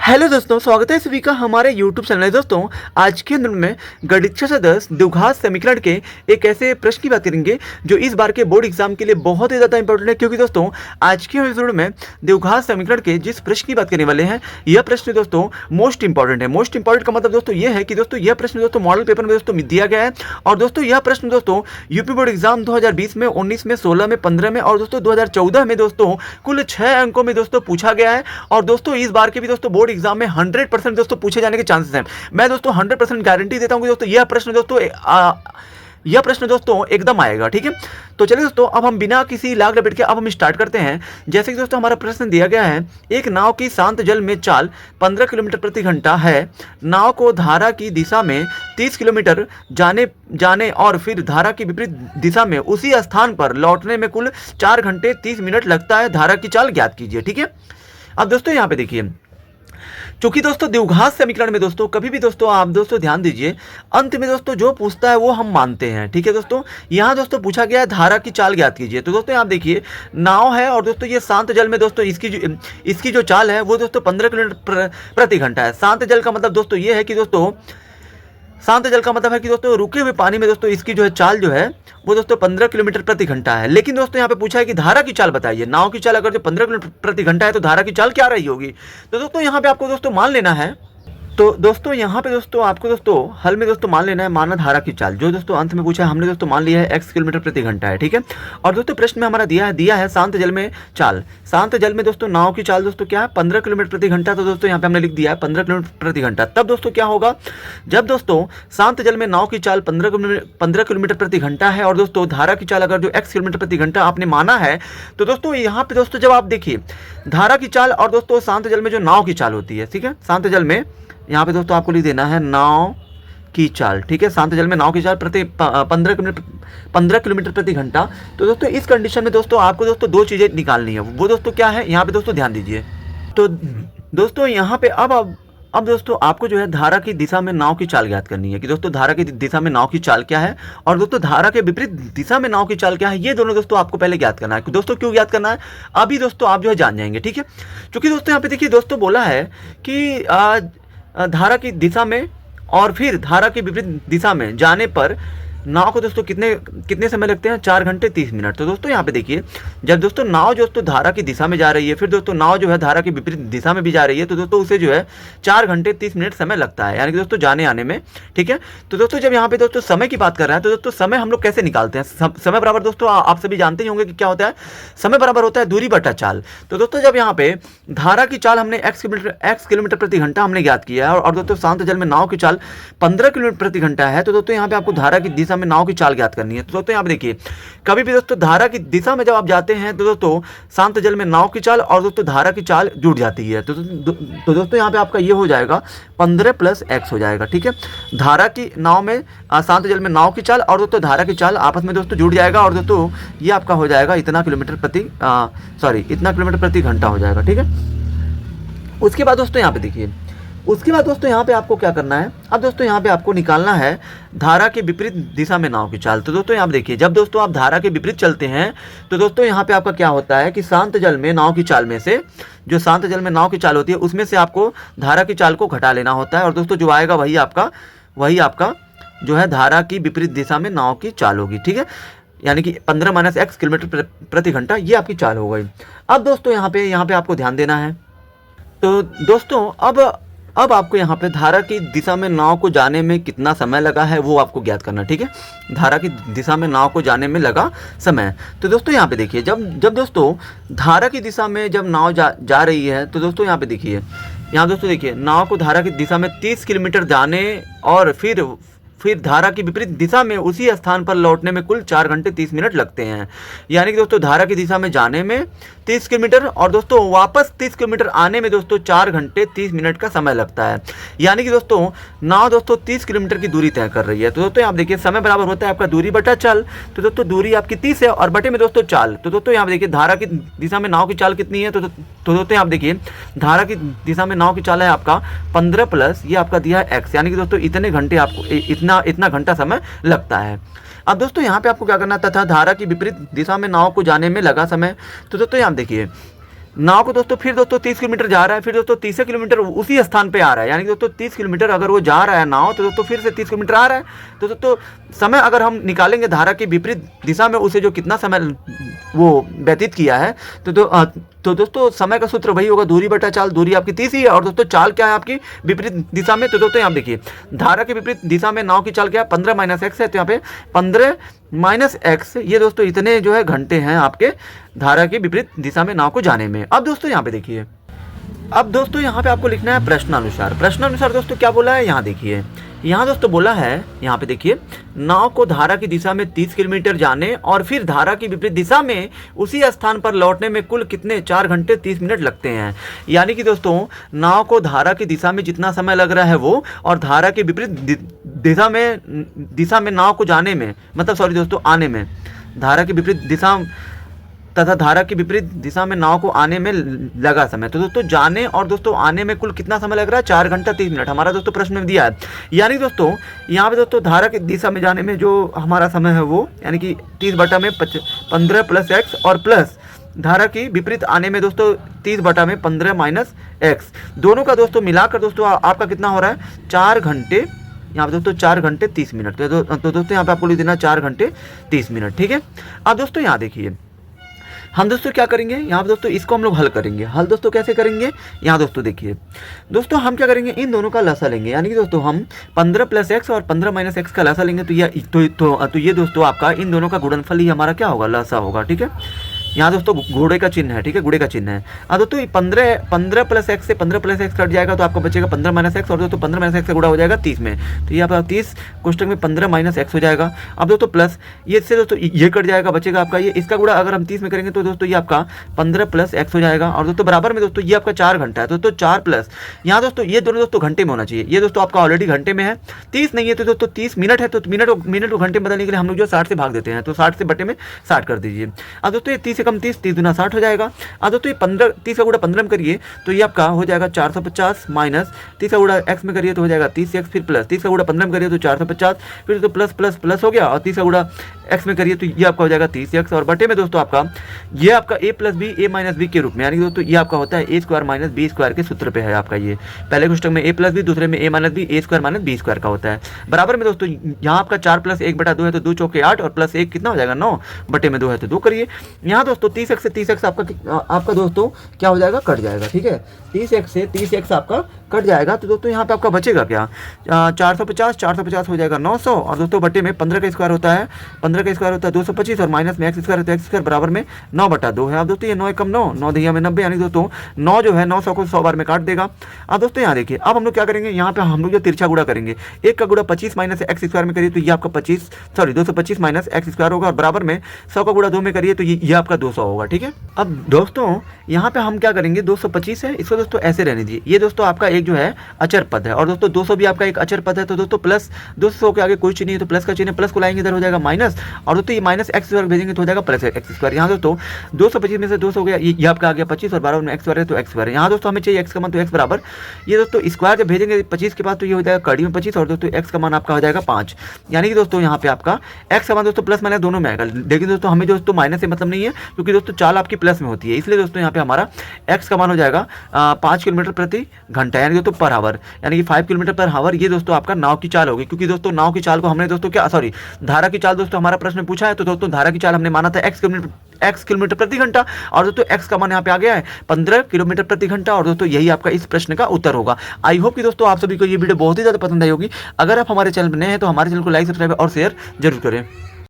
Hello दोस्तों, स्वागत है सभी का हमारे YouTube चैनल में। दोस्तों आज के अंदर में गणित कक्षा से 10 द्विघात समीकरण के एक ऐसे प्रश्न की बात करेंगे जो इस बार के बोर्ड एग्जाम के लिए बहुत ही ज़्यादा इंपॉर्टेंट है। क्योंकि दोस्तों आज के एपिसोड में द्विघात समीकरण के जिस प्रश्न की बात करने वाले हैं यह प्रश्न दोस्तों मोस्ट इंपॉर्टेंट है। मोस्ट इंपॉर्टेंट का मतलब दोस्तों यह है कि दोस्तों यह प्रश्न दोस्तों मॉडल पेपर में दोस्तों दिया गया है। और दोस्तों यह प्रश्न दोस्तों यूपी बोर्ड एग्जाम 2020 में, 19 में, 16 में, 15 में और दोस्तों 2014 में दोस्तों कुल 6 अंकों में दोस्तों पूछा गया है। और दोस्तों इस बार के भी दोस्तों बोर्ड एग्जाम में 100% दोस्तों पूछे जाने के चांसेस हैं। मैं दोस्तों 100% गारंटी देता हूं कि दोस्तों यह प्रश्न दोस्तों एकदम आएगा। ठीक है, तो चलिए दोस्तों अब हम बिना किसी लाग लपेट के अब हम स्टार्ट करते हैं। जैसे कि दोस्तों हमारा प्रश्न दिया गया है, एक नाव की शांत जल में चाल 15 किलोमीटर प्रति घंटा है। नाव को धारा की दिशा में 30 किलोमीटर जाने और फिर धारा की विपरीत दिशा में उसी स्थान पर लौटने में कुल 4 घंटे 30 मिनट लगता है। धारा की चाल ज्ञात कीजिए। ठीक है, अब दोस्तों यहाँ पे देखिए, चूंकि दोस्तों द्विघात समीकरण में दोस्तों कभी भी दोस्तों आप दोस्तों ध्यान दीजिए, अंत में दोस्तों जो पूछता है वो हम मानते हैं। ठीक है दोस्तों, यहाँ दोस्तों पूछा गया है धारा की चाल ज्ञात कीजिए। तो दोस्तों आप देखिए, नाव है और दोस्तों ये शांत जल में दोस्तों इसकी जो चाल है वो दोस्तों 15 किलोमीटर प्रति घंटा है। शांत जल का मतलब दोस्तों ये है कि दोस्तों शांत जल का मतलब है कि दोस्तों रुके हुए पानी में दोस्तों इसकी जो है चाल जो है वो दोस्तों 15 किलोमीटर प्रति घंटा है। लेकिन दोस्तों यहाँ पे पूछा है कि धारा की चाल बताइए। नाव की चाल अगर जो 15 किलोमीटर प्रति घंटा है तो धारा की चाल क्या रही होगी। तो दोस्तों यहाँ पे आपको दोस्तों मान लेना है। तो दोस्तों यहाँ पे दोस्तों आपको दोस्तों हल में दोस्तों मान लेना है माना धारा की चाल, जो दोस्तों अंत में पूछा है हमने दोस्तों मान लिया है x किलोमीटर प्रति घंटा है। ठीक है, और दोस्तों प्रश्न में हमारा दिया है शांत जल में चाल। शांत जल में दोस्तों नाव की चाल दोस्तों क्या है 15 किलोमीटर प्रति घंटा। तो दोस्तों यहाँ पे हमने लिख दिया है 15 किलोमीटर प्रति घंटा। तब दोस्तों क्या होगा, जब दोस्तों शांत जल में नाव की चाल 15 किलोमीटर प्रति घंटा है और दोस्तों धारा की चाल अगर जो x किलोमीटर प्रति घंटा आपने माना है, तो दोस्तों यहाँ पे दोस्तों जब आप देखिए धारा की चाल और दोस्तों शांत जल में जो नाव की चाल होती है, ठीक है, शांत जल में यहाँ पे दोस्तों आपको लिख देना है नाव की चाल। ठीक है, शांत जल में नाव की चाल 15 किलोमीटर प्रति घंटा। तो दोस्तों इस कंडीशन में दोस्तों आपको दोस्तों दो चीज़ें निकालनी है। वो दोस्तों क्या है, यहाँ पे दोस्तों ध्यान दीजिए। तो दोस्तों यहाँ पे अब दोस्तों आपको जो है धारा की दिशा में नाव की चाल ज्ञात करनी है कि दोस्तों धारा की दिशा में नाव की चाल क्या है और दोस्तों धारा के विपरीत दिशा में नाव की चाल क्या है। ये दोनों दोस्तों आपको पहले ज्ञात करना है। दोस्तों क्यों ज्ञात करना है अभी दोस्तों आप जो है जान जाएंगे। ठीक है, क्योंकि दोस्तों यहाँ पे देखिए दोस्तों बोला है कि धारा की दिशा में और फिर धारा के विपरीत दिशा में जाने पर नाव को दोस्तों कितने समय लगते हैं, 4 घंटे 30 मिनट। तो दोस्तों यहाँ पे देखिए, जब दोस्तों नाव दोस्तों धारा की दिशा में जा रही है, फिर दोस्तों नाव जो है धारा के विपरीत दिशा में भी जा रही है, तो दोस्तों उसे जो है 4 घंटे 30 मिनट समय लगता है, यानी कि दोस्तों जाने आने में। ठीक है, तो दोस्तों जब यहाँ पे दोस्तों समय की बात कर रहे हैं तो दोस्तों समय हम लोग कैसे निकालते हैं। समय बराबर दोस्तों आप सभी जानते ही होंगे कि क्या होता है, समय बराबर होता है दूरी बटा चाल। तो दोस्तों जब यहाँ पे धारा की चाल हमने x किलोमीटर प्रति घंटा हमने ज्ञात किया है और दोस्तों शांत जल में नाव की चाल 15 किलोमीटर प्रति घंटा है, तो दोस्तों यहाँ पे आपको धारा की दिशा में नाव की चाल ज्ञात करनी है। तो दोस्तों यहाँ पे देखिए, कभी भी दोस्तों धारा की दिशा में जब आप जाते हैं तो दोस्तों शांत जल में नाव की चाल और दोस्तों धारा की चाल जुड़ जाती है। तो दोस्तों यहाँ पे आपका ये हो जाएगा 15 + x हो जाएगा। ठीक है, धारा की नाव में शांत जल में नाव की चाल और दोस्तों धारा की चाल आपस में दोस्तों जुड़ जाएगा और दोस्तों ये आपका हो जाएगा इतना किलोमीटर प्रति घंटा हो जाएगा। ठीक है, उसके बाद दोस्तों यहाँ पे देखिए, उसके बाद दोस्तों यहाँ पे आपको क्या करना है, अब दोस्तों यहाँ पे आपको निकालना है धारा के विपरीत दिशा में नाव की चाल। तो दोस्तों यहाँ पे देखिए, जब दोस्तों आप धारा के विपरीत चलते हैं तो दोस्तों यहाँ पे आपका क्या होता है कि शांत जल में नाव की चाल में से जो शांत जल में नाव की चाल होती है उसमें से आपको धारा की चाल को घटा लेना होता है और दोस्तों जो आएगा वही आपका जो है धारा की विपरीत दिशा में नाव की चाल होगी। ठीक है, यानी कि 15 - x किलोमीटर प्रति घंटा ये आपकी चाल हो गई। अब दोस्तों यहाँ पे आपको ध्यान देना है। तो दोस्तों अब आपको यहाँ पे धारा की दिशा में नाव को जाने में कितना समय लगा है वो आपको ज्ञात करना। ठीक है, धारा की दिशा में नाव को जाने में लगा समय। तो दोस्तों यहाँ पे देखिए, जब दोस्तों धारा की दिशा में जब नाव जा रही है तो दोस्तों यहाँ पे देखिए, यहाँ दोस्तों देखिए नाव को धारा की दिशा में 30 किलोमीटर जाने और फिर धारा की विपरीत दिशा में उसी स्थान पर लौटने में कुल 4 घंटे 30 मिनट लगते हैं। यानी कि दोस्तों धारा की दिशा में जाने में 30 किलोमीटर और दोस्तों वापस 30 किलोमीटर आने में दोस्तों 4 घंटे 30 मिनट का समय लगता है। यानी कि दोस्तों नाव दोस्तों 30 किलोमीटर की दूरी तय कर रही है। तो दोस्तों आप देखिए, समय बराबर होता है आपका दूरी बटा चाल। तो दोस्तों दूरी आपकी 30 है और बटे में दोस्तों चाल। तो दोस्तों यहाँ देखिए धारा की दिशा में नाव की चाल कितनी है। तो दोस्तों आप देखिए, धारा की दिशा में नाव की चाल है आपका 15 + ये आपका दिया है x, यानी कि दोस्तों इतने घंटे आपको इतना घंटा समय लगता है। अब दोस्तों यहाँ पे आपको क्या करना तथा धारा की विपरीत दिशा में नाव को जाने में लगा समय। तो दोस्तों यहाँ देखिए, नाव को दोस्तों फिर दोस्तों 30 किलोमीटर जा रहा है, फिर दोस्तों 30 किलोमीटर उसी स्थान पे आ रहा है, यानी कि दोस्तों 30 किलोमीटर अगर वो जा रहा है नाव, तो दोस्तों फिर से 30 किलोमीटर आ रहा है। तो दोस्तों समय अगर हम निकालेंगे धारा की विपरीत दिशा में उसे जो कितना समय वो व्यतीत किया है, तो दोस्तों समय का सूत्र वही होगा, दूरी बटा चाल। दूरी आपकी 30 ही है और दोस्तों चाल क्या है आपकी विपरीत दिशा में। तो दोस्तों यहाँ देखिए धारा के विपरीत दिशा में नाव की चाल क्या है, 15 माइनस एक्स है। तो यहाँ पे 15 माइनस एक्स, ये दोस्तों इतने जो है घंटे हैं आपके धारा के विपरीत दिशा में नाव को जाने में। अब दोस्तों यहाँ पे देखिए, अब दोस्तों यहाँ पे आपको लिखना है प्रश्नानुसार। प्रश्नानुसार दोस्तों क्या बोला है, यहाँ देखिए, यहाँ दोस्तों बोला है, यहाँ पे देखिए, नाव को धारा की दिशा में 30 किलोमीटर जाने और फिर धारा की विपरीत दिशा में उसी स्थान पर लौटने में कुल कितने 4 घंटे 30 मिनट लगते हैं। यानी कि दोस्तों नाव को धारा की दिशा में जितना समय लग रहा है वो, और धारा के विपरीत दिशा में नाव को जाने में, मतलब सॉरी दोस्तों आने में, धारा की विपरीत दिशा तथा धारा की विपरीत दिशा में नाव को आने में लगा समय। तो दोस्तों जाने और दोस्तों आने में कुल कितना समय लग रहा है, 4 घंटा 30 मिनट हमारा दोस्तों प्रश्न में दिया है। यानी दोस्तों यहाँ पे दोस्तों धारा की दिशा में जाने में जो हमारा समय है वो, यानी कि 30 बटा में 15 प्लस एक्स, और प्लस धारा की विपरीत आने में दोस्तों 30 बटा में 15 माइनस एक्स, दोनों का दोस्तों मिलाकर दोस्तों आपका कितना हो रहा है, 4 घंटे, यहाँ पे दोस्तों 4 घंटे 30 मिनट। तो दोस्तों यहाँ पे आपको लिख देना 4 घंटे 30 मिनट, ठीक है। अब दोस्तों यहाँ देखिए, हम दोस्तों क्या करेंगे, यहाँ पे दोस्तों इसको हम लोग हल करेंगे। हल दोस्तों कैसे करेंगे, यहाँ दोस्तों देखिए, दोस्तों हम क्या करेंगे, इन दोनों का लसा लेंगे, यानी कि दोस्तों हम 15 प्लस एक्स और 15 माइनस एक्स का लसा लेंगे। तो ये दोस्तों आपका इन दोनों का गुणनफल ही हमारा क्या होगा, लसा होगा, ठीक है। यहाँ दोस्तों घोड़े का चिन्ह है, ठीक है, घोड़े का चिन्ह है। अब दोस्तों 15 प्लस एक्स से 15 प्लस एक्स कट जाएगा, तो आपको बचेगा 15 माइनस एक्स, और दोस्तों 15 माइनस एक्स से गुणा हो जाएगा 30 में, तो ये आपका 30 कोष्टक में 15 माइनस एक्स हो जाएगा। अब दोस्तों प्लस ये से दोस्तों ये कट जाएगा, बचेगा आपका ये, इसका गुणा अगर हम 30 में करेंगे तो दोस्तों ये आपका 15 प्लस एक्स हो जाएगा। और दोस्तों बराबर में दोस्तों ये आपका 4 घंटा है, दोस्तों 4 प्लस, यहाँ दोस्तों ये दोनों दोस्तों घंटे में होना चाहिए, ये दोस्तों आपका ऑलरेडी घंटे में है, 30 नहीं है तो दोस्तों 30 मिनट है, तो मिनट को घंटे में बदलने के लिए हम लोग जो 60 से भाग देते हैं, तो 60 से बटे में 60 कर दीजिए। अब दोस्तों ये 30 से कम 30 दुना 60 हो जाएगा। अब दोस्तों ये 15 30 का गुणा 15 में करिए तो ये आपका हो जाएगा 450 माइनस 30 का गुणा एक्स में करिए तो हो जाएगा 30 एक्स, फिर प्लस 30 का गुणा 15 में करिए तो 450, फिर तो प्लस प्लस प्लस हो गया, और 30 का गुणा एक्स में करिए तो ये आपका हो जाएगा 30 एक्स, और बटे में दोस्तों आपका ये आपका ए प्लस बी ए माइनस बी के रूप में, यानी दोस्तों ये आपका होता है ए स्क्वायर माइनस बी स्क्वायर के सूत्र पे है आपका, ये पहले कोष्टक में ए प्लस बी, दूसरे में ए माइनस बी ए स्क्वायर माइनस बी स्क्वायर का होता है। बराबर में दोस्तों यहाँ आपका 4 प्लस 1 बटा 2 है तो 2 चौके 8, और प्लस 1 कितना हो जाएगा 9, बटे में 2 है तो 2 करिए। यहाँ दोस्तों 30 एक्स से 30 एक्स आपका दोस्तों क्या हो जाएगा, कट जाएगा, ठीक है, 30 एक्स से 30 एक्स आपका कट जाएगा। तो दोस्तों यहाँ पे आपका बचेगा क्या, 450 हो जाएगा 900, और दोस्तों बटे में 15 का स्क्वायर होता है, 15 का स्क्वायर होता है 225, और माइनस में एक्स स्क्वायर होता है, एक्स स्क्वायर बराबर में 9 बटा 2 है। अब दोस्तों ये 9 कम 9 दिया में 90, यानी दोस्तों 9 जो है 900 को 100 बार में काट देगा। अब दोस्तों यहाँ देखिए, अब हम लोग क्या करेंगे, यहाँ पे हम लोग जो तिरछा गुणा करेंगे, 1 का गुणा 25 माइनस एक्स स्क्वायर में करिए तो ये आपका 225 माइनस एक्स स्क्वायर होगा, और बराबर में 100 का गुणा 2 में करिए तो ये आपका 200 होगा, ठीक है। अब दोस्तों यहाँ पे हम क्या करेंगे, 225 है, इसको दोस्तों ऐसे रहने दीजिए, ये दोस्तों आपका एक जो है अचर पद है, और दोस्तों 200 भी आपका एक अचर पद है, तो दोस्तों प्लस 200 के आगे कोई चीज नहीं है तो प्लस का चिन्ह, प्लस को लाएंगे इधर हो जाएगा माइनस, और दोस्तों ये माइनस एक्स स्क्वायर भेजेंगे तो हो जाएगा प्लस एक्स स्क्वायर। यहाँ दोस्तों 225 में से 200 हो गया, ये आपका आ गया 25, और बराबर में एक्स स्क्वायर है तो एक्स स्क्वायर। यहाँ दोस्तों हमें चाहिए एक्स का मान, तो एक्स बराबर ये दोस्तों स्क्वायर जब भेजेंगे 25 के बाद तो ये हो जाएगा कड़ी में 25, और दोस्तों एक्स का मान आपका हो जाएगा 5, यानी कि दोस्तों यहाँ पे आपका एक्स का मान दोस्तों प्लस माइनस दोनों में आएगा, लेकिन दोस्तों हमें दोस्तों माइनस से मतलब नहीं है, क्योंकि दोस्तों चाल आपकी प्लस में होती है, इसलिए दोस्तों यहाँ पे हमारा एक्स का मान हो जाएगा 5 किलोमीटर प्रति घंटा, यानी दोस्तों पर आवर, यानी कि 5 किलोमीटर पर आवर। ये दोस्तों आपका नाव की चाल होगी, क्योंकि दोस्तों नाव की चाल को हमने दोस्तों धारा की चाल दोस्तों हमारा प्रश्न में पूछा है, तो दोस्तों धारा की चाल हमने माना था एक्स किलोमीटर प्रति घंटा, और दोस्तों एक्स का मान यहाँ पे आ गया है 15 किलोमीटर प्रति घंटा, और दोस्तों यही आपका इस प्रश्न का उत्तर होगा। आई होप कि दोस्तों आप सभी को ये वीडियो बहुत ही ज़्यादा पसंद आई होगी। अगर आप हमारे चैनल पर नए हैं तो हमारे चैनल को लाइक, सब्सक्राइब और शेयर जरूर करें।